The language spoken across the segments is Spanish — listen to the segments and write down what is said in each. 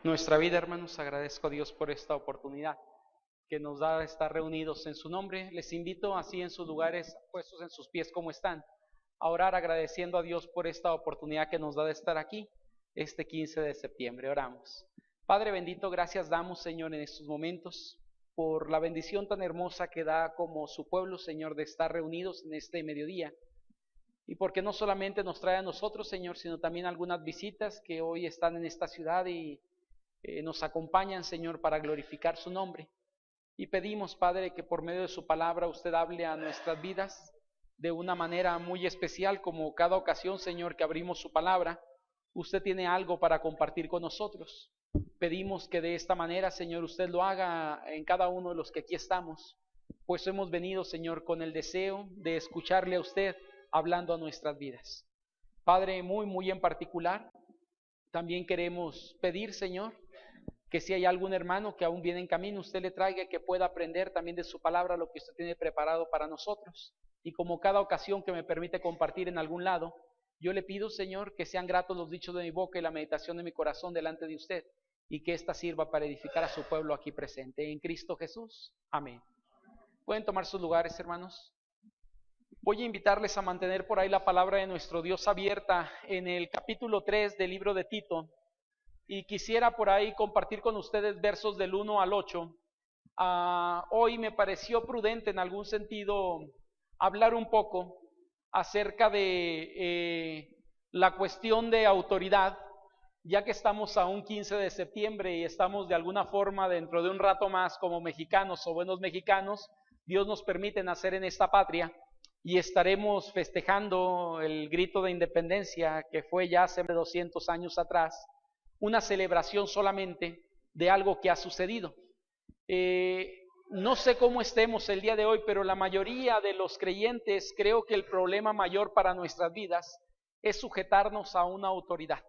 nuestra vida, hermanos. Agradezco a Dios por esta oportunidad que nos da de estar reunidos en su nombre. Les invito así en sus lugares, puestos en sus pies como están, a orar agradeciendo a Dios por esta oportunidad que nos da de estar aquí este 15 de septiembre. Oramos. Padre bendito, gracias damos, Señor, en estos momentos por la bendición tan hermosa que da como su pueblo, Señor, de estar reunidos en este mediodía. Y porque no solamente nos trae a nosotros, Señor, sino también algunas visitas que hoy están en esta ciudad y nos acompañan, Señor, para glorificar su nombre. Y pedimos, Padre, que por medio de su palabra usted hable a nuestras vidas de una manera muy especial, como cada ocasión, Señor, que abrimos su palabra, usted tiene algo para compartir con nosotros. Pedimos que de esta manera, Señor, usted lo haga en cada uno de los que aquí estamos, pues hemos venido, Señor, con el deseo de escucharle a usted hablando a nuestras vidas. Padre, muy en particular, también queremos pedir, Señor, que si hay algún hermano que aún viene en camino, usted le traiga, que pueda aprender también de su palabra lo que usted tiene preparado para nosotros. Y como cada ocasión que me permite compartir en algún lado, yo le pido, Señor, que sean gratos los dichos de mi boca y la meditación de mi corazón delante de usted, y que ésta sirva para edificar a su pueblo aquí presente. En Cristo Jesús. Amén. ¿Pueden tomar sus lugares, hermanos? Voy a invitarles a mantener por ahí la palabra de nuestro Dios abierta en el capítulo 3 del libro de Tito. Y quisiera por ahí compartir con ustedes versos del 1 al 8. Hoy me pareció prudente en algún sentido hablar un poco acerca de la cuestión de autoridad, ya que estamos a un 15 de septiembre y estamos de alguna forma dentro de un rato más como mexicanos o buenos mexicanos. Dios nos permite nacer en esta patria y estaremos festejando el grito de independencia que fue ya hace 200 años atrás, una celebración solamente de algo que ha sucedido. No sé cómo estemos el día de hoy, pero la mayoría de los creyentes creo que el problema mayor para nuestras vidas es sujetarnos a una autoridad.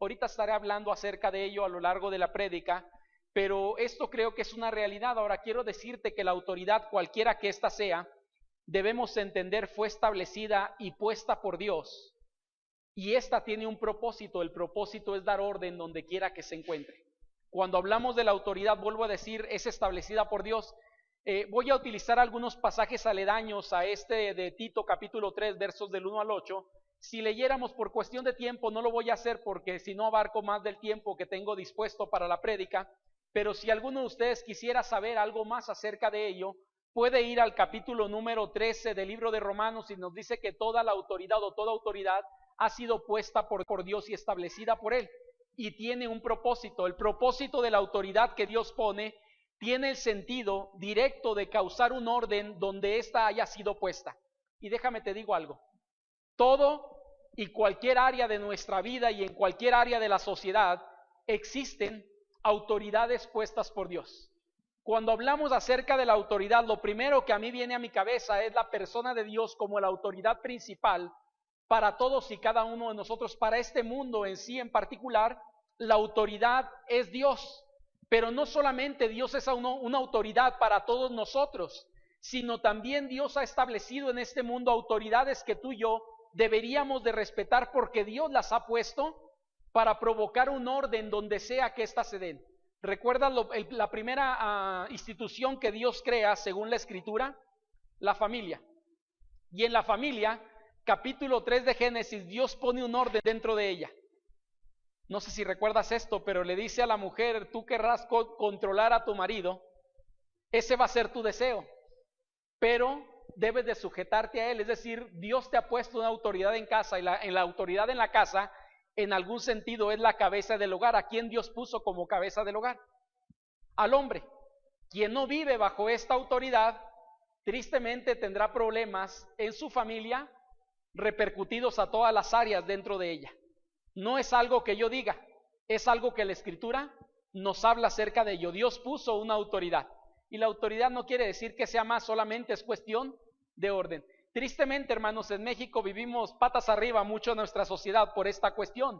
Ahorita estaré hablando acerca de ello a lo largo de la prédica, pero esto creo que es una realidad. Ahora quiero decirte que la autoridad, cualquiera que ésta sea, debemos entender fue establecida y puesta por Dios. Y esta tiene un propósito, el propósito es dar orden donde quiera que se encuentre. Cuando hablamos de la autoridad, vuelvo a decir, es establecida por Dios. Voy a utilizar algunos pasajes aledaños a este de Tito capítulo 3, versos del 1 al 8. Si leyéramos por cuestión de tiempo, no lo voy a hacer porque si no abarco más del tiempo que tengo dispuesto para la prédica, pero si alguno de ustedes quisiera saber algo más acerca de ello, puede ir al capítulo número 13 del libro de Romanos y nos dice que toda la autoridad o toda autoridad ha sido puesta por Dios y establecida por Él, y tiene un propósito. El propósito de la autoridad que Dios pone tiene el sentido directo de causar un orden donde ésta haya sido puesta. Y déjame te digo algo, todo y cualquier área de nuestra vida y en cualquier área de la sociedad existen autoridades puestas por Dios. Cuando hablamos acerca de la autoridad, lo primero que a mí viene a mi cabeza es la persona de Dios como la autoridad principal para todos y cada uno de nosotros, para este mundo en sí en particular. La autoridad es Dios, pero no solamente Dios es una autoridad para todos nosotros, sino también Dios ha establecido en este mundo autoridades que tú y yo deberíamos de respetar, porque Dios las ha puesto para provocar un orden donde sea que éstas se den. ¿Recuerdas la primera institución que Dios crea según la Escritura? La familia. Y en la familia, capítulo 3 de Génesis, Dios pone un orden dentro de ella. No sé si recuerdas esto, pero le dice a la mujer, tú querrás controlar a tu marido, ese va a ser tu deseo, pero debes de sujetarte a él. Es decir, Dios te ha puesto una autoridad en casa, y la autoridad en la casa en algún sentido es la cabeza del hogar. ¿A quién Dios puso como cabeza del hogar? Al hombre. Quien no vive bajo esta autoridad, tristemente tendrá problemas en su familia, repercutidos a todas las áreas dentro de ella. No es algo que yo diga, es algo que la Escritura nos habla acerca de ello. Dios puso una autoridad, y la autoridad no quiere decir que sea más, solamente es cuestión de orden. Tristemente, hermanos, en México vivimos patas arriba mucho nuestra sociedad por esta cuestión,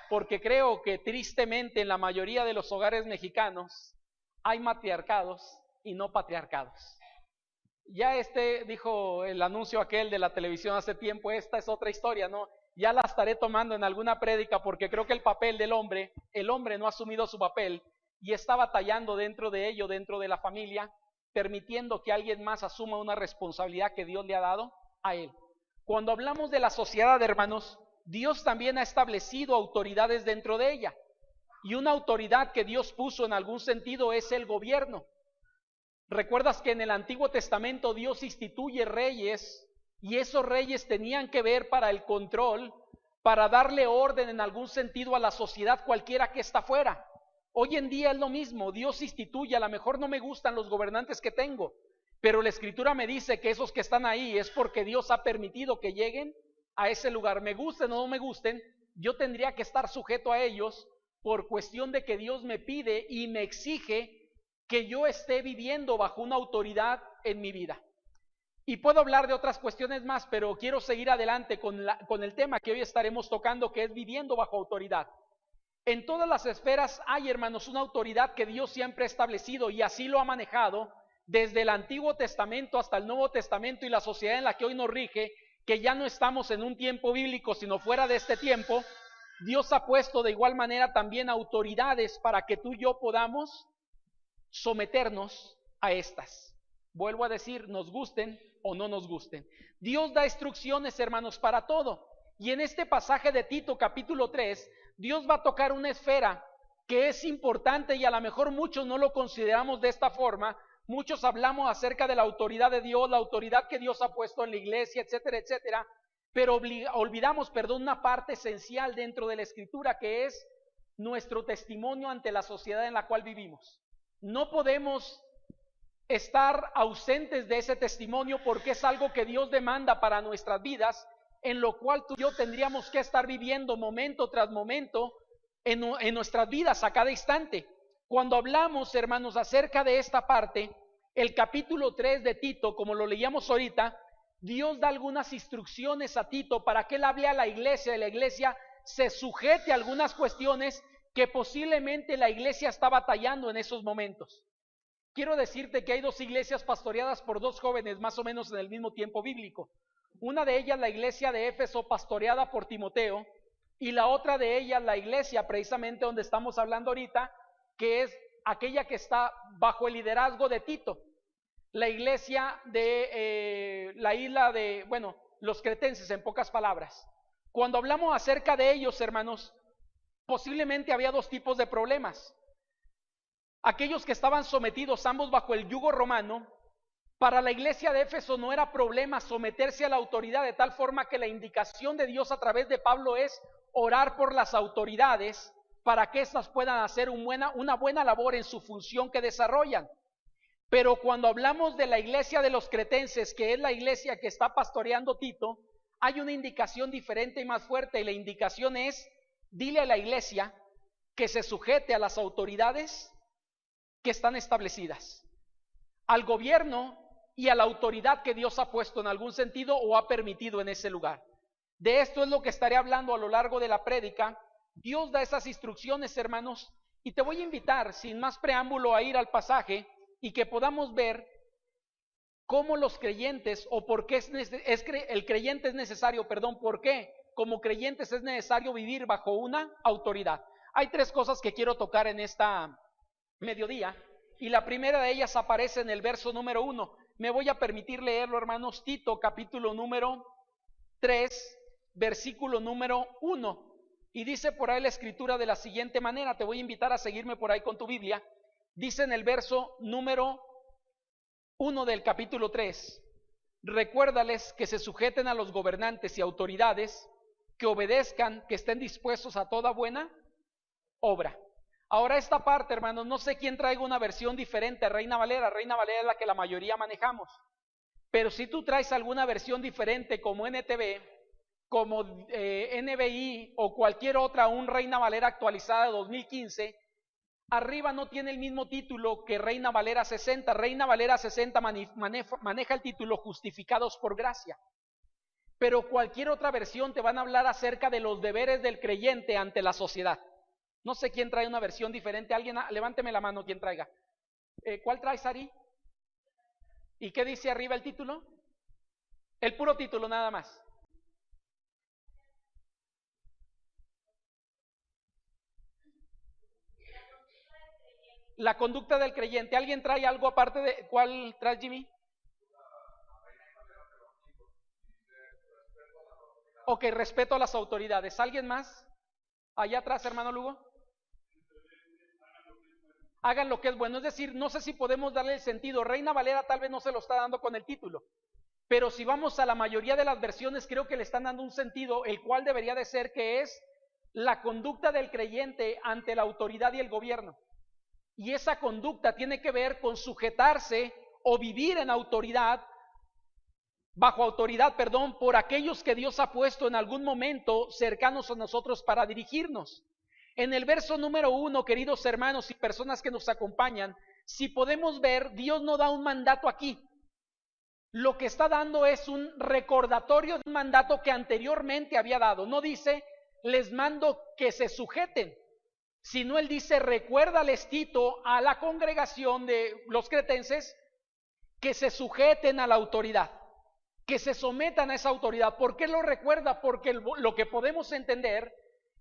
porque creo que tristemente en la mayoría de los hogares mexicanos hay matriarcados y no patriarcados. Ya dijo el anuncio aquel de la televisión hace tiempo, esta es otra historia, ¿no? ya la estaré tomando en alguna prédica porque creo que el hombre no ha asumido su papel y está batallando dentro de ello, dentro de la familia, permitiendo que alguien más asuma una responsabilidad que Dios le ha dado a él. Cuando hablamos de la sociedad, hermanos, Dios también ha establecido autoridades dentro de ella. Y una autoridad que Dios puso en algún sentido es el gobierno. ¿Recuerdas que en el Antiguo Testamento Dios instituye reyes y esos reyes tenían que ver para el control, para darle orden en algún sentido a la sociedad cualquiera que está fuera? Hoy en día es lo mismo, Dios instituye, a lo mejor no me gustan los gobernantes que tengo, pero la Escritura me dice que esos que están ahí es porque Dios ha permitido que lleguen a ese lugar. Me gusten o no me gusten, yo tendría que estar sujeto a ellos por cuestión de que Dios me pide y me exige que yo esté viviendo bajo una autoridad en mi vida. Y puedo hablar de otras cuestiones más, pero quiero seguir adelante con el tema que hoy estaremos tocando, que es viviendo bajo autoridad. En todas las esferas hay, hermanos, una autoridad que Dios siempre ha establecido y así lo ha manejado desde el Antiguo Testamento hasta el Nuevo Testamento y la sociedad en la que hoy nos rige, que ya no estamos en un tiempo bíblico, sino fuera de este tiempo. Dios ha puesto de igual manera también autoridades para que tú y yo podamos someternos a estas. Vuelvo a decir, nos gusten o no nos gusten. Dios da instrucciones, hermanos, para todo. Y en este pasaje de Tito capítulo 3, Dios va a tocar una esfera que es importante y a lo mejor muchos no lo consideramos de esta forma. Muchos hablamos acerca de la autoridad de Dios, la autoridad que Dios ha puesto en la iglesia, etcétera, etcétera. Pero olvidamos, una parte esencial dentro de la Escritura, que es nuestro testimonio ante la sociedad en la cual vivimos. No podemos estar ausentes de ese testimonio porque es algo que Dios demanda para nuestras vidas, en lo cual tú y yo tendríamos que estar viviendo momento tras momento en nuestras vidas a cada instante. Cuando hablamos, hermanos, acerca de esta parte, el capítulo 3 de Tito, como lo leíamos ahorita, Dios da algunas instrucciones a Tito para que él hable a la iglesia y la iglesia se sujete a algunas cuestiones que posiblemente la iglesia está batallando en esos momentos. Quiero decirte que hay dos iglesias pastoreadas por dos jóvenes más o menos en el mismo tiempo bíblico. Una de ellas la iglesia de Éfeso, pastoreada por Timoteo, y la otra de ellas la iglesia precisamente donde estamos hablando ahorita, que es aquella que está bajo el liderazgo de Tito, la iglesia de la isla de, los cretenses, en pocas palabras. Cuando hablamos acerca de ellos, hermanos, posiblemente había dos tipos de problemas. Aquellos que estaban sometidos ambos bajo el yugo romano, para la iglesia de Éfeso no era problema someterse a la autoridad, de tal forma que la indicación de Dios a través de Pablo es orar por las autoridades para que éstas puedan hacer una buena labor en su función que desarrollan. Pero cuando hablamos de la iglesia de los cretenses, que es la iglesia que está pastoreando Tito, hay una indicación diferente y más fuerte, y la indicación es: dile a la iglesia que se sujete a las autoridades que están establecidas, al gobierno y a la autoridad que Dios ha puesto en algún sentido o ha permitido en ese lugar. De esto es lo que estaré hablando a lo largo de la prédica. Dios da esas instrucciones, hermanos, y te voy a invitar, sin más preámbulo, a ir al pasaje y que podamos ver cómo los creyentes, o por qué el creyente es necesario, por qué como creyentes es necesario vivir bajo una autoridad. Hay tres cosas que quiero tocar en esta mediodía, y la primera de ellas aparece en el verso número 1. Me voy a permitir leerlo, hermanos. Tito, capítulo número 3, versículo número 1. Y dice por ahí la escritura de la siguiente manera. Te voy a invitar a seguirme por ahí con tu Biblia. Dice en el verso número 1 del capítulo 3: recuérdales que se sujeten a los gobernantes y autoridades, que obedezcan, que estén dispuestos a toda buena obra. Ahora esta parte, hermanos, no sé quién traiga una versión diferente a Reina Valera. Reina Valera es la que la mayoría manejamos. Pero si tú traes alguna versión diferente como NTV, como NBI o cualquier otra, un Reina Valera actualizada de 2015, arriba no tiene el mismo título que Reina Valera 60. Reina Valera 60 maneja el título Justificados por Gracia. Pero cualquier otra versión te van a hablar acerca de los deberes del creyente ante la sociedad. No sé quién trae una versión diferente. Alguien, levánteme la mano quien traiga. ¿Cuál traes, Ari? ¿Y qué dice arriba el título? El puro título nada más. La conducta del creyente. ¿Alguien trae algo aparte de cuál trae, Jimmy? Ok, respeto a las autoridades. ¿Alguien más? Allá atrás, hermano Lugo. Hagan lo que es bueno. Es decir, no sé si podemos darle el sentido. Reina Valera tal vez no se lo está dando con el título. Pero si vamos a la mayoría de las versiones, creo que le están dando un sentido, el cual debería de ser que es la conducta del creyente ante la autoridad y el gobierno. Y esa conducta tiene que ver con sujetarse o vivir en autoridad, bajo autoridad, perdón, por aquellos que Dios ha puesto en algún momento cercanos a nosotros para dirigirnos. En el verso número 1, queridos hermanos y personas que nos acompañan, si podemos ver, Dios no da un mandato aquí. Lo que está dando es un recordatorio de un mandato que anteriormente había dado. No dice, les mando que se sujeten, sino él dice, recuérdales, Tito, a la congregación de los cretenses, que se sujeten a la autoridad, que se sometan a esa autoridad. ¿Por qué lo recuerda? Porque lo que podemos entender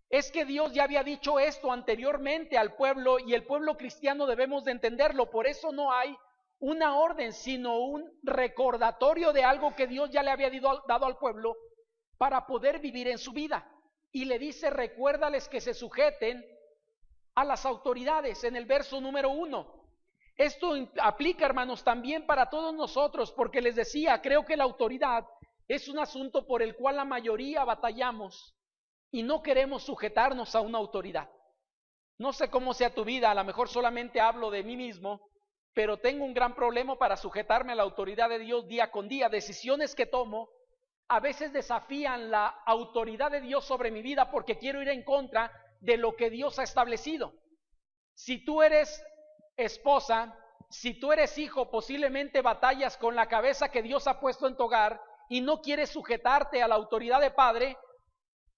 es que Dios ya había dicho esto anteriormente al pueblo, y el pueblo cristiano debemos de entenderlo. Por eso no hay una orden, sino un recordatorio de algo que Dios ya le había dado al pueblo para poder vivir en su vida. Y le dice, recuérdales que se sujeten a las autoridades en el verso número 1. Esto aplica, hermanos, también para todos nosotros, porque les decía, creo que la autoridad es un asunto por el cual la mayoría batallamos y no queremos sujetarnos a una autoridad. No sé cómo sea tu vida, a lo mejor solamente hablo de mí mismo, pero tengo un gran problema para sujetarme a la autoridad de Dios día con día. Decisiones que tomo a veces desafían la autoridad de Dios sobre mi vida porque quiero ir en contra de lo que Dios ha establecido. Si tú eres esposa, si tú eres hijo, posiblemente batallas con la cabeza que Dios ha puesto en tu hogar y no quieres sujetarte a la autoridad de padre,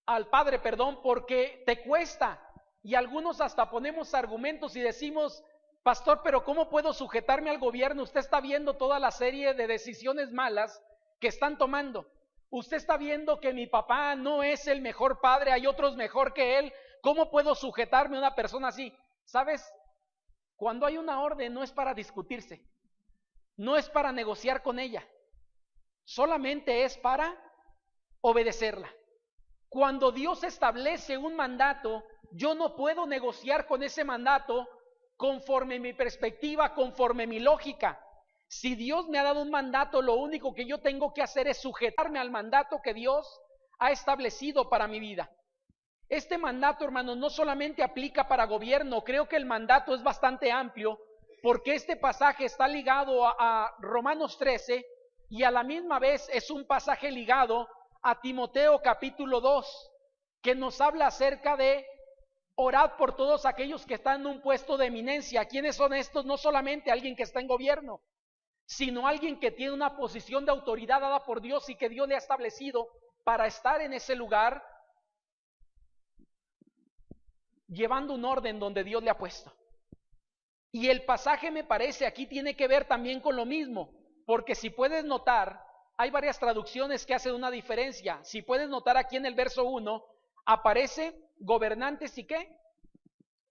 al padre, perdón, porque te cuesta. Y algunos hasta ponemos argumentos y decimos, pastor, pero ¿cómo puedo sujetarme al gobierno? Usted está viendo toda la serie de decisiones malas que están tomando. Usted está viendo que mi papá no es el mejor padre, hay otros mejor que él. ¿Cómo puedo sujetarme a una persona así? ¿Sabes? Cuando hay una orden no es para discutirse, no es para negociar con ella, solamente es para obedecerla. Cuando Dios establece un mandato, yo no puedo negociar con ese mandato conforme mi perspectiva, conforme mi lógica. Si Dios me ha dado un mandato, lo único que yo tengo que hacer es sujetarme al mandato que Dios ha establecido para mi vida. Este mandato, hermanos, no solamente aplica para gobierno, creo que el mandato es bastante amplio, porque este pasaje está ligado a Romanos 13 y a la misma vez es un pasaje ligado a Timoteo capítulo 2, que nos habla acerca de orad por todos aquellos que están en un puesto de eminencia. ¿Quiénes son estos? No solamente alguien que está en gobierno, sino alguien que tiene una posición de autoridad dada por Dios y que Dios le ha establecido para estar en ese lugar, llevando un orden donde Dios le ha puesto. Y el pasaje, me parece, aquí tiene que ver también con lo mismo, porque si puedes notar, hay varias traducciones que hacen una diferencia. Si puedes notar, aquí en el verso 1 aparece gobernantes y ¿qué?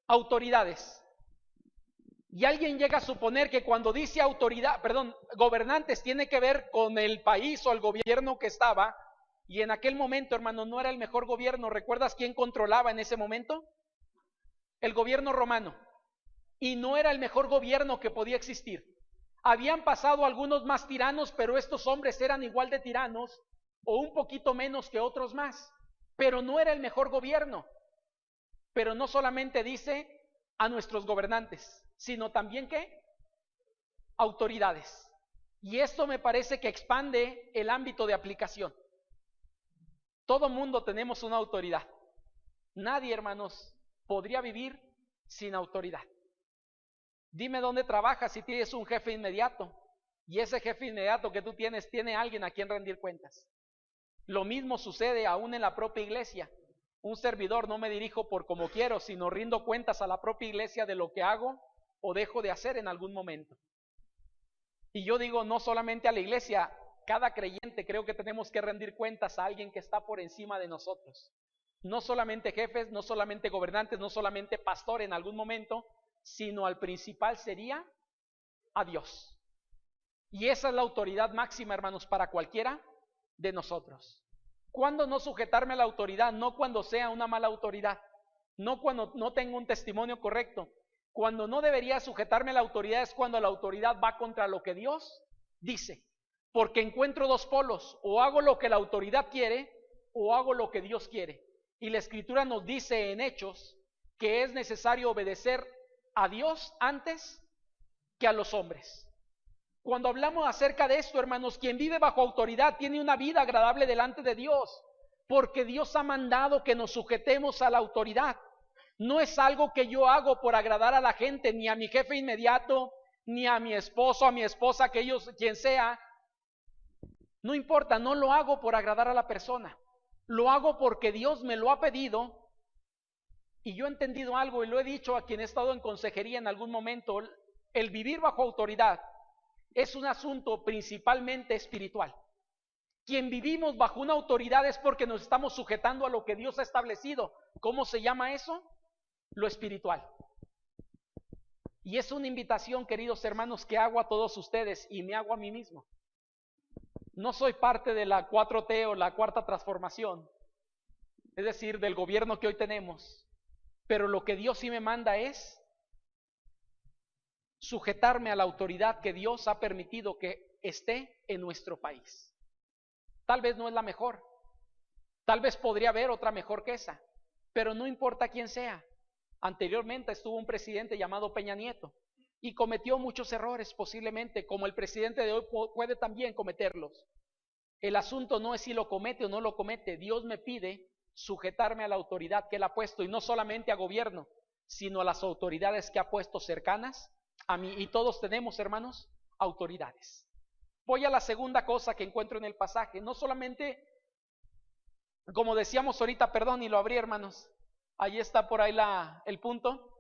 Autoridades. Y alguien llega a suponer que cuando dice gobernantes tiene que ver con el país o el gobierno que estaba, y en aquel momento, hermano, no era el mejor gobierno. ¿Recuerdas quién controlaba en ese momento? El gobierno romano. Y no era el mejor gobierno que podía existir. Habían pasado algunos más tiranos, pero estos hombres eran igual de tiranos o un poquito menos que otros más. Pero no era el mejor gobierno. Pero no solamente dice a nuestros gobernantes, sino también ¿qué? Autoridades. Y esto me parece que expande el ámbito de aplicación. Todo mundo tenemos una autoridad. Nadie, hermanos, podría vivir sin autoridad. Dime dónde trabajas si tienes un jefe inmediato y ese jefe inmediato que tú tienes tiene alguien a quien rendir cuentas. Lo mismo sucede aún en la propia iglesia. Un servidor no me dirijo por como quiero, sino rindo cuentas a la propia iglesia de lo que hago o dejo de hacer en algún momento. Y yo digo, no solamente a la iglesia, cada creyente creo que tenemos que rendir cuentas a alguien que está por encima de nosotros. No solamente jefes, no solamente gobernantes, no solamente pastor en algún momento, sino al principal sería a Dios. Y esa es la autoridad máxima, hermanos, para cualquiera de nosotros. ¿Cuándo no sujetarme a la autoridad? No cuando sea una mala autoridad, no cuando no tengo un testimonio correcto. Cuando no debería sujetarme a la autoridad es cuando la autoridad va contra lo que Dios dice. Porque encuentro dos polos: o hago lo que la autoridad quiere o hago lo que Dios quiere. Y la Escritura nos dice en Hechos que es necesario obedecer a Dios antes que a los hombres. Cuando hablamos acerca de esto, hermanos, quien vive bajo autoridad tiene una vida agradable delante de Dios, porque Dios ha mandado que nos sujetemos a la autoridad. No es algo que yo hago por agradar a la gente, ni a mi jefe inmediato, ni a mi esposo, a mi esposa, que ellos, quien sea. No importa, no lo hago por agradar a la persona. Lo hago porque Dios me lo ha pedido. Y yo he entendido algo y lo he dicho a quien he estado en consejería en algún momento: el vivir bajo autoridad es un asunto principalmente espiritual. Quien vivimos bajo una autoridad es porque nos estamos sujetando a lo que Dios ha establecido. ¿Cómo se llama eso? Lo espiritual. Y es una invitación, queridos hermanos, que hago a todos ustedes y me hago a mí mismo. No soy parte de la 4T o la cuarta transformación, es decir, del gobierno que hoy tenemos, pero lo que Dios sí me manda es sujetarme a la autoridad que Dios ha permitido que esté en nuestro país. Tal vez no es la mejor, tal vez podría haber otra mejor que esa, pero no importa quién sea. Anteriormente estuvo un presidente llamado Peña Nieto y cometió muchos errores, posiblemente, como el presidente de hoy puede también cometerlos. El asunto no es si lo comete o no lo comete. Dios me pide sujetarme a la autoridad que Él ha puesto, y no solamente a gobierno, sino a las autoridades que ha puesto cercanas a mí. Y todos tenemos, hermanos, autoridades. Voy a la segunda cosa que encuentro en el pasaje. No solamente, como decíamos ahorita, perdón, y lo abrí, hermanos, ahí está por ahí el punto.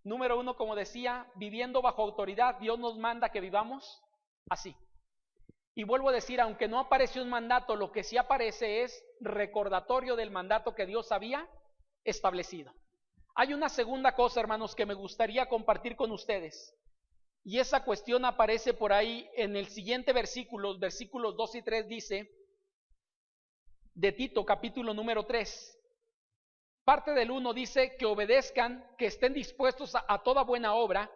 Número 1, como decía, viviendo bajo autoridad, Dios nos manda que vivamos así. Y vuelvo a decir, aunque no aparece un mandato, lo que sí aparece es recordatorio del mandato que Dios había establecido. Hay una segunda cosa, hermanos, que me gustaría compartir con ustedes, y esa cuestión aparece por ahí en el siguiente versículo, versículos 2 y 3, dice, de Tito, capítulo número 3, parte del 1 dice: que obedezcan, que estén dispuestos a toda buena obra,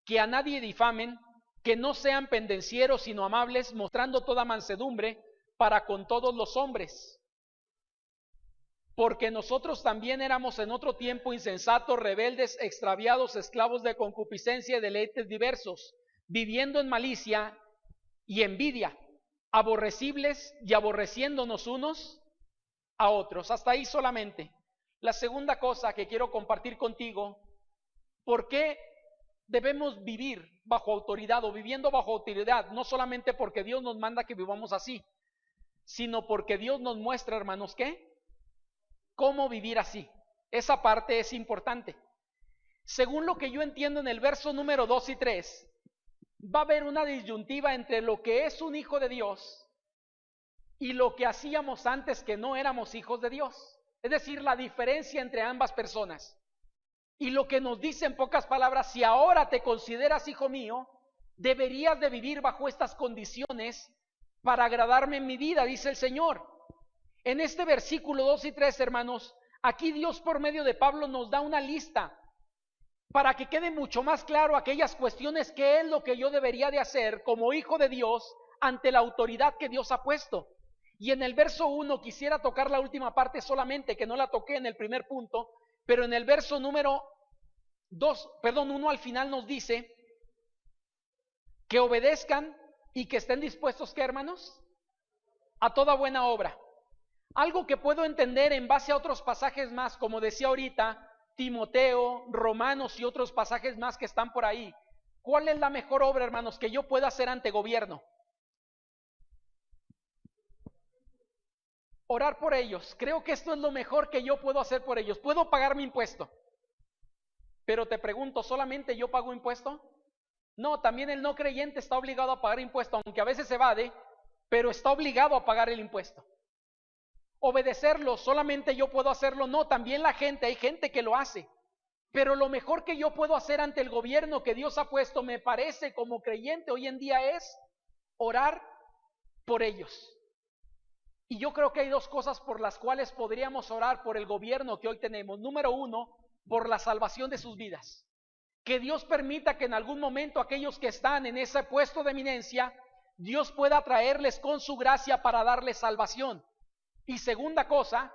que a nadie difamen, que no sean pendencieros, sino amables, mostrando toda mansedumbre para con todos los hombres. Porque nosotros también éramos en otro tiempo insensatos, rebeldes, extraviados, esclavos de concupiscencia y deleites diversos, viviendo en malicia y envidia, aborrecibles y aborreciéndonos unos a otros. Hasta ahí solamente. La segunda cosa que quiero compartir contigo: ¿por qué debemos vivir bajo autoridad o viviendo bajo autoridad? No solamente porque Dios nos manda que vivamos así, sino porque Dios nos muestra, hermanos, ¿qué? ¿Cómo vivir así? Esa parte es importante. Según lo que yo entiendo, en el verso número 2 y 3, va a haber una disyuntiva entre lo que es un hijo de Dios y lo que hacíamos antes que no éramos hijos de Dios. Es decir, la diferencia entre ambas personas. Y lo que nos dice en pocas palabras: si ahora te consideras hijo mío, deberías de vivir bajo estas condiciones para agradarme en mi vida, dice el Señor. En este versículo 2 y 3, hermanos, aquí Dios por medio de Pablo nos da una lista para que quede mucho más claro aquellas cuestiones que es lo que yo debería de hacer como hijo de Dios ante la autoridad que Dios ha puesto. Y en el verso 1 quisiera tocar la última parte solamente, que no la toqué en el primer punto, pero en el verso número 1 al final nos dice que obedezcan y que estén dispuestos, ¿qué, hermanos? A toda buena obra. Algo que puedo entender en base a otros pasajes más, como decía ahorita, Timoteo, Romanos y otros pasajes más que están por ahí. ¿Cuál es la mejor obra, hermanos, que yo pueda hacer ante gobierno? Orar por ellos. Creo que esto es lo mejor que yo puedo hacer por ellos. Puedo pagar mi impuesto, pero te pregunto, ¿solamente yo pago impuesto? No, también el no creyente está obligado a pagar impuesto, aunque a veces se evade, pero está obligado a pagar el impuesto. Obedecerlo, solamente yo puedo hacerlo. No, también la gente, hay gente que lo hace, Pero lo mejor que yo puedo hacer ante el gobierno que Dios ha puesto, me parece, como creyente hoy en día, es orar por ellos. Y yo creo que hay dos cosas por las cuales podríamos orar por el gobierno que hoy tenemos. Número uno, por la salvación de sus vidas. Que Dios permita que en algún momento aquellos que están en ese puesto de eminencia, Dios pueda traerles con su gracia para darles salvación. Y segunda cosa,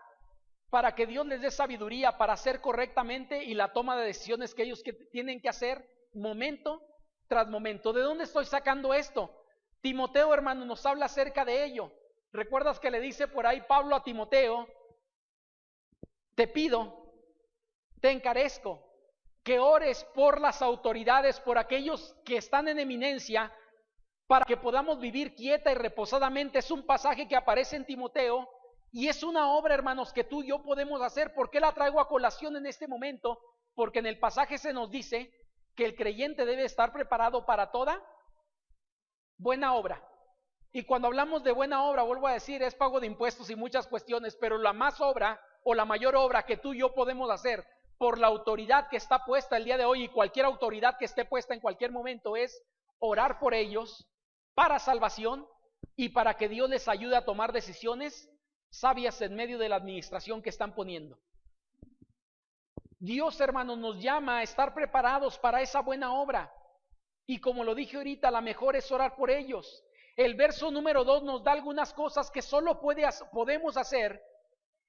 para que Dios les dé sabiduría para hacer correctamente y la toma de decisiones que ellos tienen que hacer momento tras momento. ¿De dónde estoy sacando esto? Timoteo, hermano, nos habla acerca de ello. ¿Recuerdas que le dice por ahí Pablo a Timoteo? Te pido, te encarezco, que ores por las autoridades, por aquellos que están en eminencia, para que podamos vivir quieta y reposadamente. Es un pasaje que aparece en Timoteo y es una obra, hermanos, que tú y yo podemos hacer. ¿Por qué la traigo a colación en este momento? Porque en el pasaje se nos dice que el creyente debe estar preparado para toda buena obra. Y cuando hablamos de buena obra, vuelvo a decir, es pago de impuestos y muchas cuestiones, pero la más obra o la mayor obra que tú y yo podemos hacer por la autoridad que está puesta el día de hoy y cualquier autoridad que esté puesta en cualquier momento es orar por ellos para salvación y para que Dios les ayude a tomar decisiones sabias en medio de la administración que están poniendo. Dios, hermanos, nos llama a estar preparados para esa buena obra. Y como lo dije ahorita, la mejor es orar por ellos. El verso número 2 nos da algunas cosas que solo podemos hacer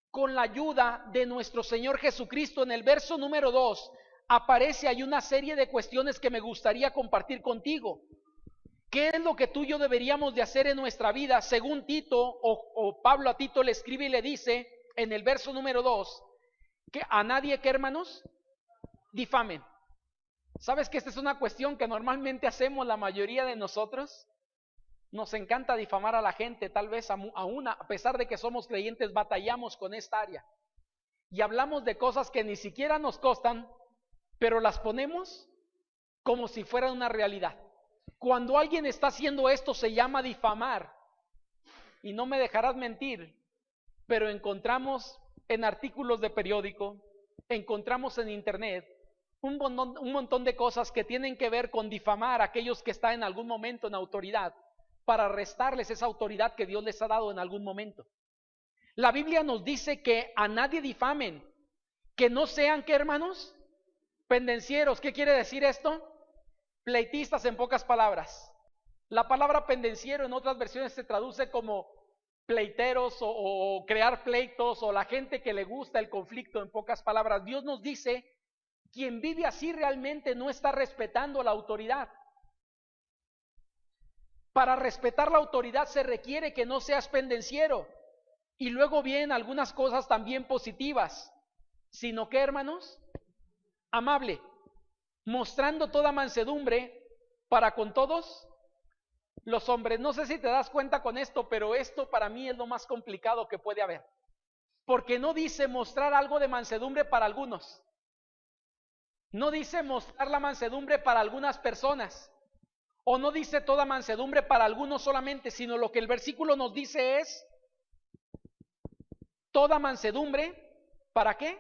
con la ayuda de nuestro Señor Jesucristo. En el verso número 2 aparece, hay una serie de cuestiones que me gustaría compartir contigo. ¿Qué es lo que tú y yo deberíamos de hacer en nuestra vida? Según Tito, o Pablo a Tito le escribe y le dice en el verso número 2, que a nadie, ¿qué, hermanos? Difamen. ¿Sabes que esta es una cuestión que normalmente hacemos la mayoría de nosotros? Nos encanta difamar a la gente, tal vez aún a pesar de que somos creyentes, batallamos con esta área. Y hablamos de cosas que ni siquiera nos costan, pero las ponemos como si fueran una realidad. Cuando alguien está haciendo esto se llama difamar. Y no me dejarás mentir, pero encontramos en artículos de periódico, encontramos en internet un montón de cosas que tienen que ver con difamar a aquellos que están en algún momento en autoridad, para restarles esa autoridad que Dios les ha dado en algún momento. La Biblia nos dice que a nadie difamen, que no sean, ¿qué, hermanos? Pendencieros. ¿Qué quiere decir esto? Pleitistas, en pocas palabras. La palabra pendenciero en otras versiones se traduce como pleiteros o crear pleitos, o la gente que le gusta el conflicto, en pocas palabras. Dios nos dice, quien vive así realmente no está respetando la autoridad. Para respetar la autoridad se requiere que no seas pendenciero. Y luego vienen algunas cosas también positivas, sino que, hermanos, amable, mostrando toda mansedumbre para con todos los hombres. No sé si te das cuenta con esto, pero esto para mí es lo más complicado que puede haber. Porque no dice mostrar algo de mansedumbre para algunos. No dice mostrar la mansedumbre para algunas personas. O no dice toda mansedumbre para algunos solamente, sino lo que el versículo nos dice es toda mansedumbre, ¿para qué?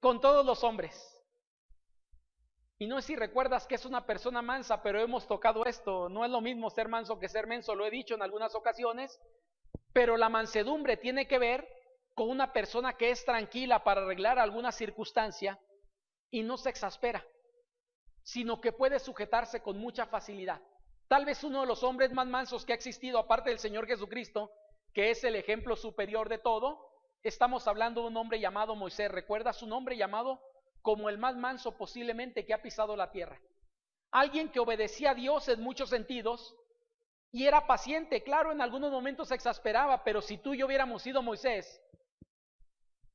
Con todos los hombres. Y no sé si recuerdas que es una persona mansa, pero hemos tocado esto. No es lo mismo ser manso que ser menso, lo he dicho en algunas ocasiones, pero la mansedumbre tiene que ver con una persona que es tranquila para arreglar alguna circunstancia y no se exaspera, sino que puede sujetarse con mucha facilidad. Tal vez uno de los hombres más mansos que ha existido, aparte del Señor Jesucristo, que es el ejemplo superior de todo, estamos hablando de un hombre llamado Moisés. ¿Recuerdas su nombre? Llamado como el más manso posiblemente que ha pisado la tierra. Alguien que obedecía a Dios en muchos sentidos y era paciente. Claro, en algunos momentos se exasperaba, pero si tú y yo hubiéramos sido Moisés,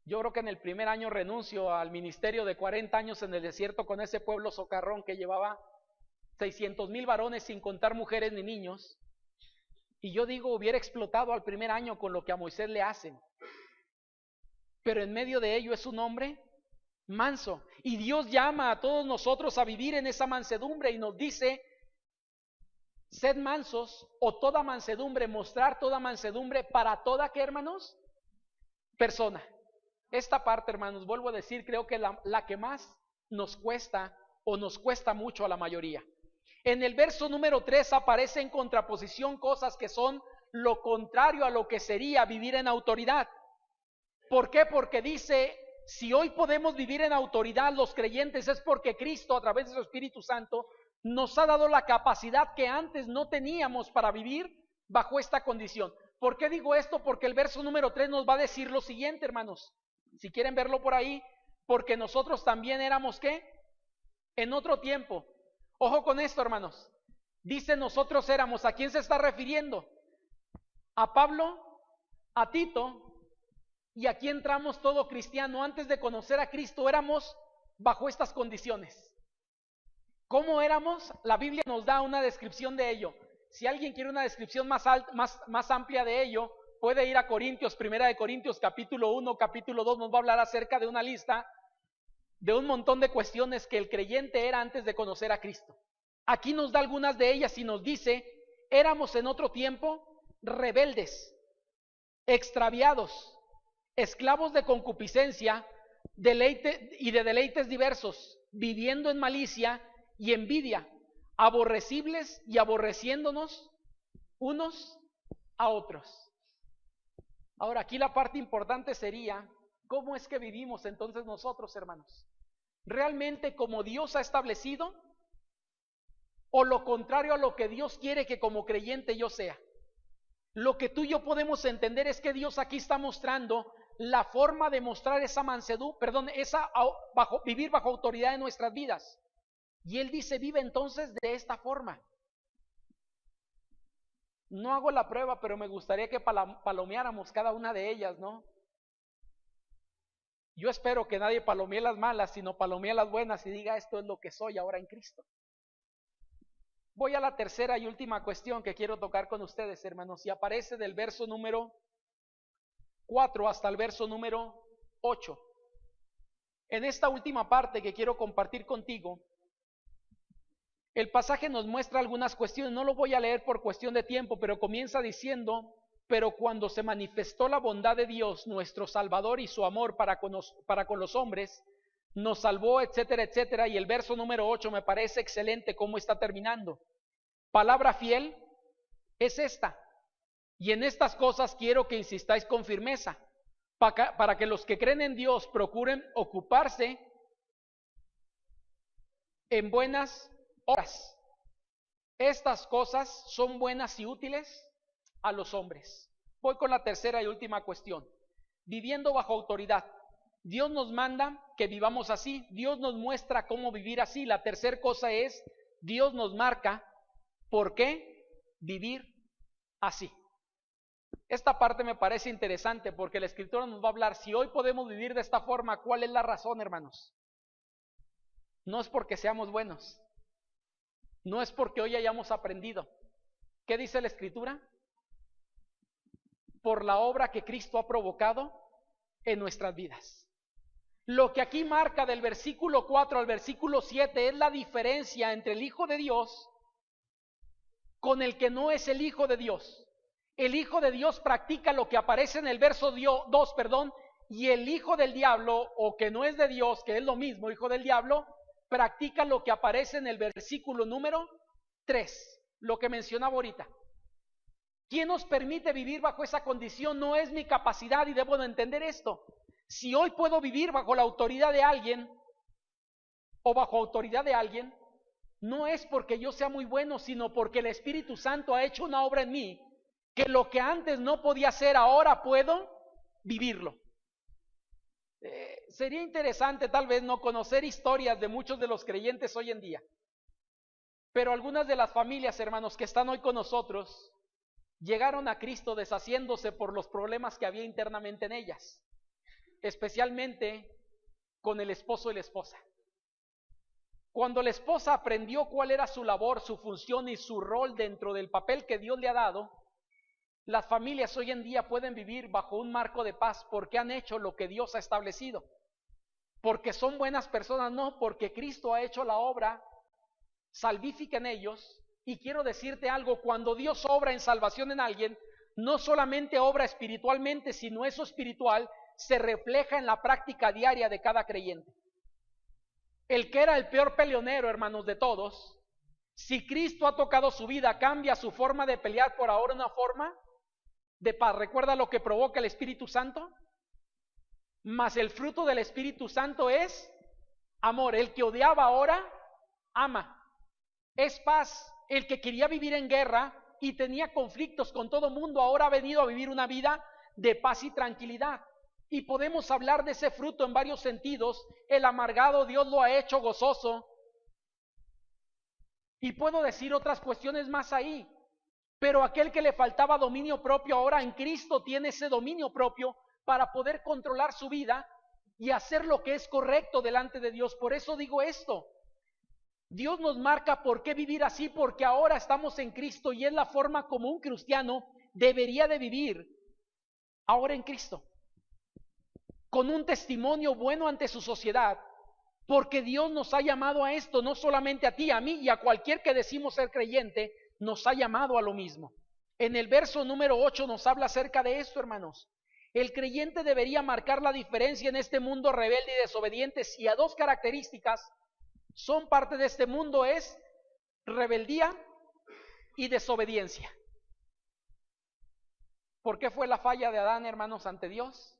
yo creo que en el primer año renuncio al ministerio de 40 años en el desierto con ese pueblo socarrón que llevaba 600,000 varones sin contar mujeres ni niños. Y yo digo, hubiera explotado al primer año con lo que a Moisés le hacen. Pero en medio de ello es un hombre manso. Y Dios llama a todos nosotros a vivir en esa mansedumbre y nos dice, sed mansos, o toda mansedumbre, mostrar toda mansedumbre para toda, ¿qué, hermanos? Persona. Esta parte, hermanos, vuelvo a decir, creo que la que más nos cuesta o nos cuesta mucho a la mayoría. En el verso número 3 aparece en contraposición cosas que son lo contrario a lo que sería vivir en autoridad. ¿Por qué? Porque dice, si hoy podemos vivir en autoridad los creyentes es porque Cristo a través de su Espíritu Santo nos ha dado la capacidad que antes no teníamos para vivir bajo esta condición. ¿Por qué digo esto? Porque el verso número 3 nos va a decir lo siguiente, hermanos. Si quieren verlo por ahí, porque nosotros también éramos, ¿qué? En otro tiempo. Ojo con esto, hermanos. Dice nosotros éramos, ¿a quién se está refiriendo? A Pablo, a Tito, y aquí entramos todo cristiano. Antes de conocer a Cristo éramos bajo estas condiciones. ¿Cómo éramos? La Biblia nos da una descripción de ello. Si alguien quiere una descripción más amplia de ello, puede ir a Corintios, Primera de Corintios, capítulo 1, capítulo 2, nos va a hablar acerca de una lista de un montón de cuestiones que el creyente era antes de conocer a Cristo. Aquí nos da algunas de ellas y nos dice, éramos en otro tiempo rebeldes, extraviados, esclavos de concupiscencia, de deleites diversos, viviendo en malicia y envidia, aborrecibles y aborreciéndonos unos a otros. Ahora, aquí la parte importante sería, ¿cómo es que vivimos entonces nosotros, hermanos? ¿Realmente como Dios ha establecido? ¿O lo contrario a lo que Dios quiere que como creyente yo sea? Lo que tú y yo podemos entender es que Dios aquí está mostrando la forma de mostrar esa mansedumbre, vivir bajo autoridad en nuestras vidas. Y Él dice, vive entonces de esta forma. No hago la prueba, pero me gustaría que palomeáramos cada una de ellas, ¿no? Yo espero que nadie palomee las malas, sino palomee las buenas y diga, esto es lo que soy ahora en Cristo. Voy a la tercera y última cuestión que quiero tocar con ustedes, hermanos, y aparece del verso número 4 hasta el verso número 8. En esta última parte que quiero compartir contigo, el pasaje nos muestra algunas cuestiones, no lo voy a leer por cuestión de tiempo, pero comienza diciendo, pero cuando se manifestó la bondad de Dios, nuestro Salvador, y su amor para con los hombres, nos salvó, etcétera, etcétera, y el verso número 8 me parece excelente cómo está terminando. Palabra fiel es esta, y en estas cosas quiero que insistáis con firmeza, para que los que creen en Dios procuren ocuparse en buenas obras. Estas cosas son buenas y útiles a los hombres. Voy con la tercera y última cuestión. Viviendo bajo autoridad. Dios nos manda que vivamos así. Dios nos muestra cómo vivir así. La tercera cosa es, Dios nos marca por qué vivir así. Esta parte me parece interesante porque la Escritura nos va a hablar, si hoy podemos vivir de esta forma, ¿cuál es la razón, hermanos? No es porque seamos buenos. No es porque hoy hayamos aprendido. ¿Qué dice la Escritura? Por la obra que Cristo ha provocado en nuestras vidas. Lo que aquí marca del versículo 4 al versículo 7 es la diferencia entre el Hijo de Dios con el que no es el Hijo de Dios. El Hijo de Dios practica lo que aparece en el verso 2, y el hijo del diablo, o que no es de Dios, que es lo mismo, hijo del diablo, practica lo que aparece en el versículo número 3, lo que mencionaba ahorita. ¿Quién nos permite vivir bajo esa condición? No es mi capacidad, y debo de entender esto. Si hoy puedo vivir bajo la autoridad de alguien, o bajo autoridad de alguien, no es porque yo sea muy bueno, sino porque el Espíritu Santo ha hecho una obra en mí, que lo que antes no podía hacer, ahora puedo vivirlo. Sería interesante tal vez no conocer historias de muchos de los creyentes hoy en día, pero algunas de las familias, hermanos, que están hoy con nosotros, llegaron a Cristo deshaciéndose por los problemas que había internamente en ellas, especialmente con el esposo y la esposa. Cuando la esposa aprendió cuál era su labor, su función y su rol dentro del papel que Dios le ha dado, las familias hoy en día pueden vivir bajo un marco de paz porque han hecho lo que Dios ha establecido. Porque son buenas personas, no, porque Cristo ha hecho la obra salvífica en ellos. Y quiero decirte algo, cuando Dios obra en salvación en alguien, no solamente obra espiritualmente, sino eso espiritual se refleja en la práctica diaria de cada creyente. el que era el peor peleonero, hermanos, de todos, si Cristo ha tocado su vida, cambia su forma de pelear por ahora una forma de paz. ¿Recuerda lo que provoca el Espíritu Santo? Mas el fruto del Espíritu Santo es amor. El que odiaba ahora, ama. Es paz. El que quería vivir en guerra y tenía conflictos con todo mundo, ahora ha venido a vivir una vida de paz y tranquilidad. Y podemos hablar de ese fruto en varios sentidos. El amargado Dios lo ha hecho gozoso. Y puedo decir otras cuestiones más ahí. Pero aquel que le faltaba dominio propio, ahora en Cristo tiene ese dominio propio para poder controlar su vida y hacer lo que es correcto delante de Dios. Por eso digo esto. Dios nos marca por qué vivir así, porque ahora estamos en Cristo y es la forma como un cristiano debería de vivir ahora en Cristo, con un testimonio bueno ante su sociedad, porque Dios nos ha llamado a esto, no solamente a ti, a mí y a cualquier que decimos ser creyente, nos ha llamado a lo mismo. En el verso número 8 nos habla acerca de esto, hermanos. El creyente debería marcar la diferencia en este mundo rebelde y desobediente, si a dos características son parte de este mundo, es rebeldía y desobediencia. ¿Por qué fue la falla de Adán, hermanos, ante Dios?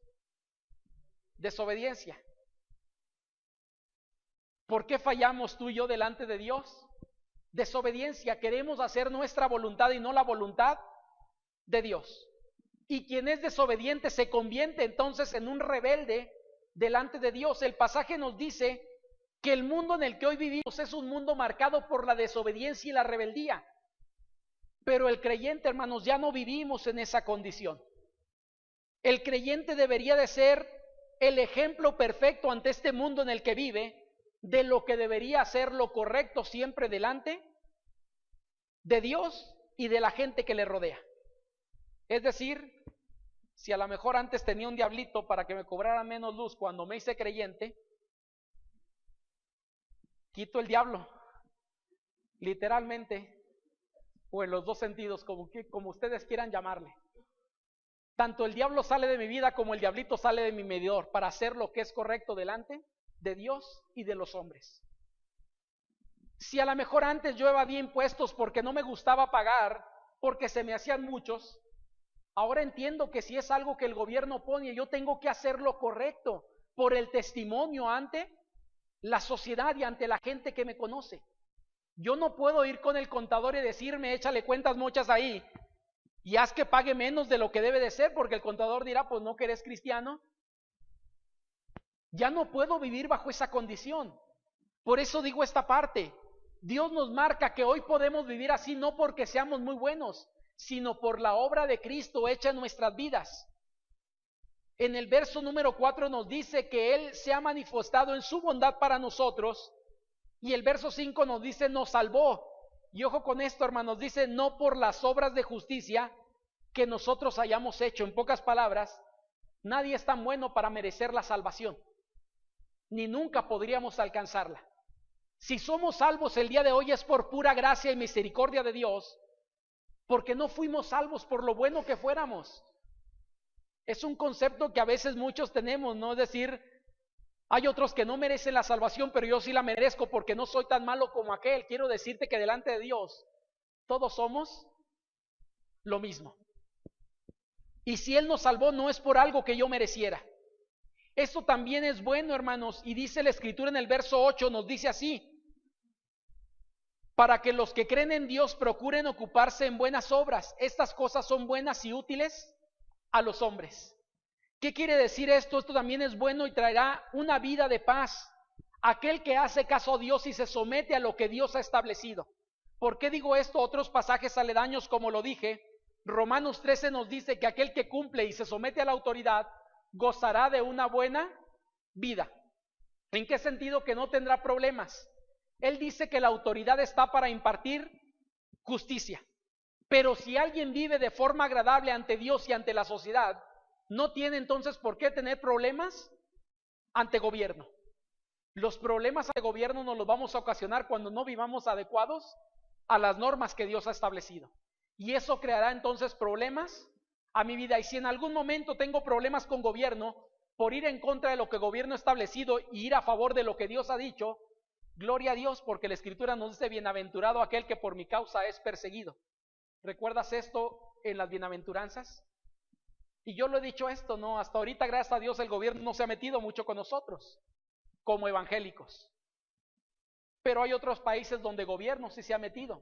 Desobediencia. ¿Por qué fallamos tú y yo delante de Dios? Desobediencia. Queremos hacer nuestra voluntad y no la voluntad de Dios. Y quien es desobediente se convierte entonces en un rebelde delante de Dios. El pasaje nos dice que el mundo en el que hoy vivimos es un mundo marcado por la desobediencia y la rebeldía. Pero el creyente, hermanos, ya no vivimos en esa condición. El creyente debería de ser el ejemplo perfecto ante este mundo en el que vive de lo que debería ser lo correcto siempre delante de Dios y de la gente que le rodea. Es decir, si a lo mejor antes tenía un diablito para que me cobrara menos luz cuando me hice creyente, quito el diablo, literalmente, o en los dos sentidos, como ustedes quieran llamarle. Tanto el diablo sale de mi vida como el diablito sale de mi medidor para hacer lo que es correcto delante de Dios y de los hombres. Si a lo mejor antes yo evadía impuestos porque no me gustaba pagar, porque se me hacían muchos, ahora entiendo que si es algo que el gobierno pone, yo tengo que hacer lo correcto por el testimonio ante la sociedad y ante la gente que me conoce. Yo no puedo ir con el contador y decirme, échale cuentas muchas ahí y haz que pague menos de lo que debe de ser, porque el contador dirá, pues no que eres cristiano. Ya no puedo vivir bajo esa condición. Por eso digo esta parte. Dios nos marca que hoy podemos vivir así no porque seamos muy buenos, sino por la obra de Cristo hecha en nuestras vidas. En el verso número 4 nos dice que Él se ha manifestado en su bondad para nosotros, y el verso 5 nos dice nos salvó. Y ojo con esto, hermanos, dice no por las obras de justicia que nosotros hayamos hecho. En pocas palabras, nadie es tan bueno para merecer la salvación, ni nunca podríamos alcanzarla. Si somos salvos el día de hoy es por pura gracia y misericordia de Dios, porque no fuimos salvos por lo bueno que fuéramos. Es un concepto que a veces muchos tenemos, ¿no? Es decir, hay otros que no merecen la salvación, pero yo sí la merezco porque no soy tan malo como aquel. Quiero decirte que delante de Dios todos somos lo mismo. Y si Él nos salvó no es por algo que yo mereciera. Esto también es bueno, hermanos, y dice la Escritura en el verso 8, nos dice así: para que los que creen en Dios procuren ocuparse en buenas obras. Estas cosas son buenas y útiles a los hombres. ¿Qué quiere decir esto? Esto también es bueno y traerá una vida de paz. Aquel que hace caso a Dios y se somete a lo que Dios ha establecido. ¿Por qué digo esto? Otros pasajes aledaños, como lo dije, Romanos 13 nos dice que aquel que cumple y se somete a la autoridad gozará de una buena vida. ¿En qué sentido? Que no tendrá problemas. Él dice que la autoridad está para impartir justicia. Pero si alguien vive de forma agradable ante Dios y ante la sociedad, no tiene entonces por qué tener problemas ante gobierno. Los problemas ante gobierno nos los vamos a ocasionar cuando no vivamos adecuados a las normas que Dios ha establecido. Y eso creará entonces problemas a mi vida. Y si en algún momento tengo problemas con gobierno por ir en contra de lo que el gobierno ha establecido y ir a favor de lo que Dios ha dicho, Gloria a Dios, porque la Escritura nos dice: bienaventurado aquel que por mi causa es perseguido. ¿Recuerdas esto en las bienaventuranzas? Y yo lo he dicho esto, ¿no? Hasta ahorita, gracias a Dios, el gobierno no se ha metido mucho con nosotros, como evangélicos. Pero hay otros países donde el gobierno sí se ha metido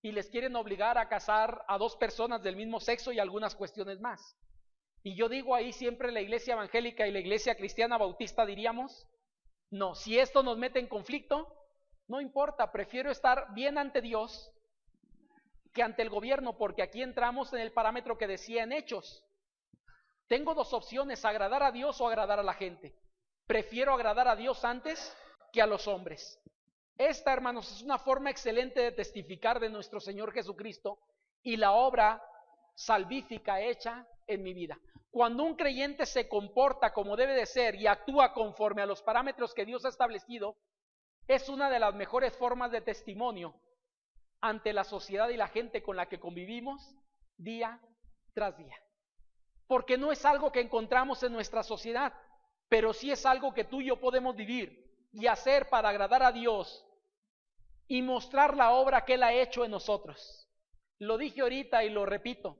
y les quieren obligar a casar a 2 personas del mismo sexo y algunas cuestiones más. Y yo digo ahí siempre, la iglesia evangélica y la iglesia cristiana bautista diríamos: no, si esto nos mete en conflicto, no importa, prefiero estar bien ante Dios que ante el gobierno, porque aquí entramos en el parámetro que decía en Hechos. Tengo 2 opciones: agradar a Dios o agradar a la gente. Prefiero agradar a Dios antes que a los hombres. Esta, hermanos, es una forma excelente de testificar de nuestro Señor Jesucristo y la obra salvífica hecha en mi vida. Cuando un creyente se comporta como debe de ser y actúa conforme a los parámetros que Dios ha establecido, es una de las mejores formas de testimonio ante la sociedad y la gente con la que convivimos día tras día. Porque no es algo que encontramos en nuestra sociedad, pero sí es algo que tú y yo podemos vivir y hacer para agradar a Dios y mostrar la obra que Él ha hecho en nosotros. Lo dije ahorita y lo repito: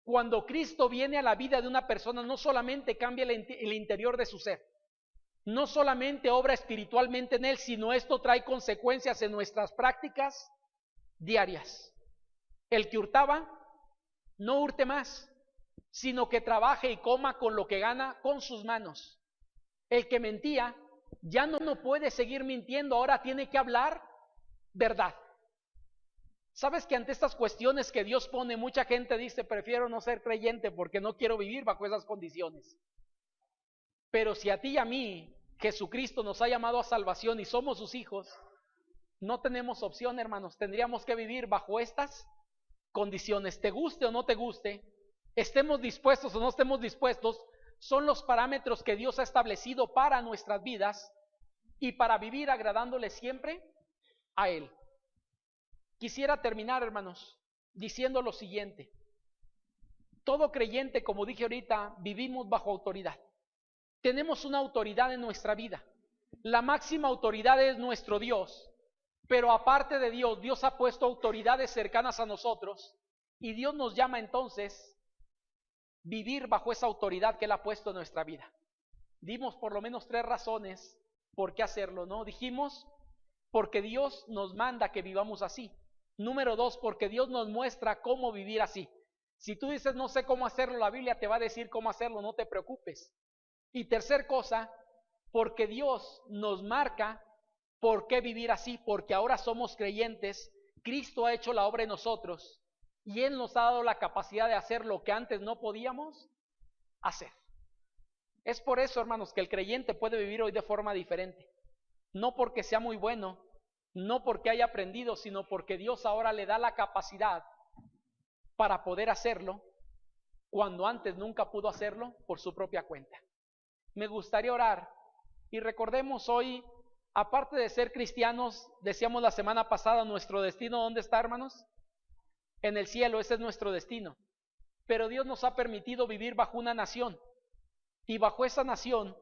cuando Cristo viene a la vida de una persona, no solamente cambia el interior de su ser, no solamente obra espiritualmente en él, sino esto trae consecuencias en nuestras prácticas diarias. El que hurtaba, no hurte más, sino que trabaje y coma con lo que gana con sus manos. El que mentía, ya no puede seguir mintiendo, ahora tiene que hablar verdad. ¿Sabes que ante estas cuestiones que Dios pone, mucha gente dice: prefiero no ser creyente porque no quiero vivir bajo esas condiciones? Pero si a ti y a mí Jesucristo nos ha llamado a salvación y somos sus hijos, no tenemos opción, hermanos. Tendríamos que vivir bajo estas condiciones, te guste o no te guste, estemos dispuestos o no estemos dispuestos. Son los parámetros que Dios ha establecido para nuestras vidas y para vivir agradándole siempre a Él. Quisiera terminar, hermanos, diciendo lo siguiente: todo creyente, como dije ahorita, vivimos bajo autoridad. Tenemos una autoridad en nuestra vida. La máxima autoridad es nuestro Dios, pero aparte de Dios, Dios ha puesto autoridades cercanas a nosotros y Dios nos llama entonces vivir bajo esa autoridad que Él ha puesto en nuestra vida. Dimos por lo menos 3 razones por qué hacerlo, ¿no? Dijimos: porque Dios nos manda que vivamos así. Número 2, porque Dios nos muestra cómo vivir así. Si tú dices: no sé cómo hacerlo, la Biblia te va a decir cómo hacerlo, no te preocupes. Y tercer cosa, porque Dios nos marca por qué vivir así, porque ahora somos creyentes, Cristo ha hecho la obra en nosotros y Él nos ha dado la capacidad de hacer lo que antes no podíamos hacer. Es por eso, hermanos, que el creyente puede vivir hoy de forma diferente. No porque sea muy bueno, no porque haya aprendido, sino porque Dios ahora le da la capacidad para poder hacerlo cuando antes nunca pudo hacerlo por su propia cuenta. Me gustaría orar y recordemos hoy, aparte de ser cristianos, decíamos la semana pasada, nuestro destino, ¿dónde está, hermanos? En el cielo, ese es nuestro destino. Pero Dios nos ha permitido vivir bajo una nación y bajo esa nación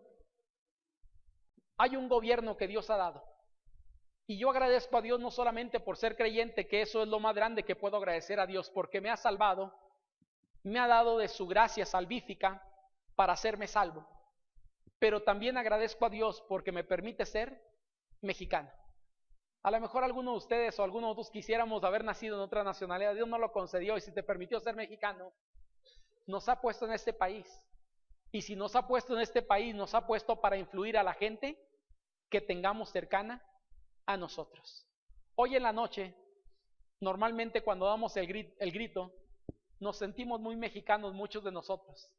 hay un gobierno que Dios ha dado. Y yo agradezco a Dios no solamente por ser creyente, que eso es lo más grande que puedo agradecer a Dios, porque me ha salvado, me ha dado de su gracia salvífica para hacerme salvo. Pero también agradezco a Dios porque me permite ser mexicano. A lo mejor alguno de ustedes o alguno de nosotros quisiéramos haber nacido en otra nacionalidad. Dios no lo concedió, y si te permitió ser mexicano, nos ha puesto en este país. Y si nos ha puesto en este país, nos ha puesto para influir a la gente que tengamos cercana a nosotros. Hoy en la noche, normalmente cuando damos el grito, nos sentimos muy mexicanos muchos de nosotros.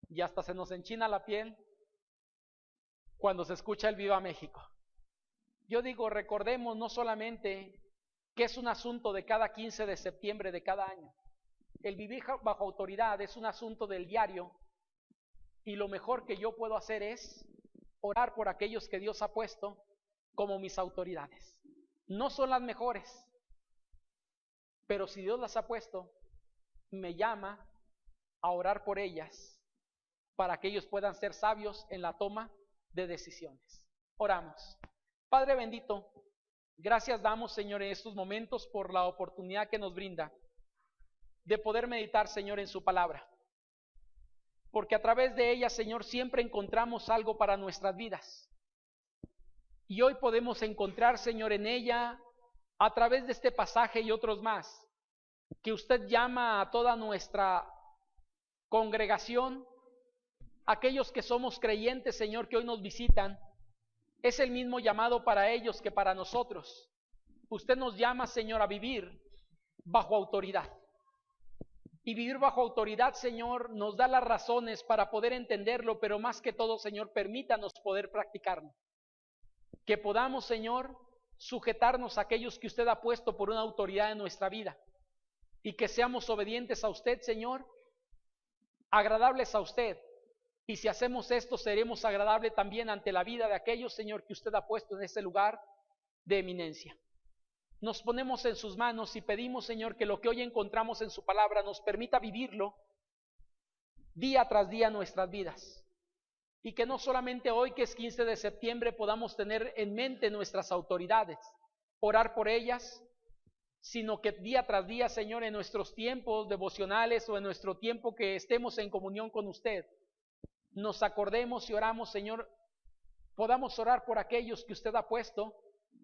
Y hasta se nos enchina la piel cuando se escucha el Viva México. Yo digo, recordemos no solamente que es un asunto de cada 15 de septiembre de cada año. El vivir bajo autoridad es un asunto del diario, y lo mejor que yo puedo hacer es orar por aquellos que Dios ha puesto como mis autoridades. No son las mejores, pero si Dios las ha puesto, me llama a orar por ellas para que ellos puedan ser sabios en la toma de decisiones. Oramos. Padre bendito, gracias damos, Señor, en estos momentos por la oportunidad que nos brinda de poder meditar, Señor, en su palabra. Porque a través de ella, Señor, siempre encontramos algo para nuestras vidas. Y hoy podemos encontrar, Señor, en ella, a través de este pasaje y otros más, que usted llama a toda nuestra congregación, aquellos que somos creyentes, Señor, que hoy nos visitan, es el mismo llamado para ellos que para nosotros. Usted nos llama, Señor, a vivir bajo autoridad. Y vivir bajo autoridad, Señor, nos da las razones para poder entenderlo, pero más que todo, Señor, permítanos poder practicarlo. Que podamos, Señor, sujetarnos a aquellos que usted ha puesto por una autoridad en nuestra vida. Y que seamos obedientes a usted, Señor, agradables a usted. Y si hacemos esto, seremos agradables también ante la vida de aquellos, Señor, que usted ha puesto en ese lugar de eminencia. Nos ponemos en sus manos y pedimos, Señor, que lo que hoy encontramos en su palabra nos permita vivirlo día tras día en nuestras vidas. Y que no solamente hoy, que es 15 de septiembre, podamos tener en mente nuestras autoridades, orar por ellas, sino que día tras día, Señor, en nuestros tiempos devocionales o en nuestro tiempo que estemos en comunión con usted, nos acordemos y oramos, Señor, podamos orar por aquellos que usted ha puesto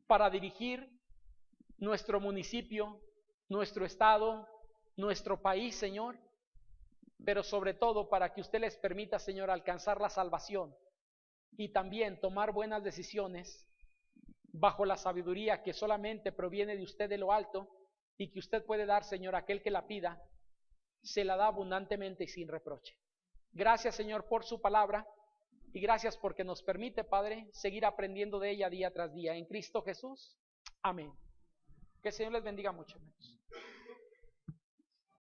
para dirigir nuestro municipio, nuestro estado, nuestro país, Señor, pero sobre todo para que usted les permita, Señor, alcanzar la salvación y también tomar buenas decisiones bajo la sabiduría que solamente proviene de usted de lo alto y que usted puede dar, Señor, a aquel que la pida, se la da abundantemente y sin reproche. Gracias, Señor, por su palabra y gracias porque nos permite, Padre, seguir aprendiendo de ella día tras día. En Cristo Jesús. Amén. Que el Señor les bendiga mucho, hermanos.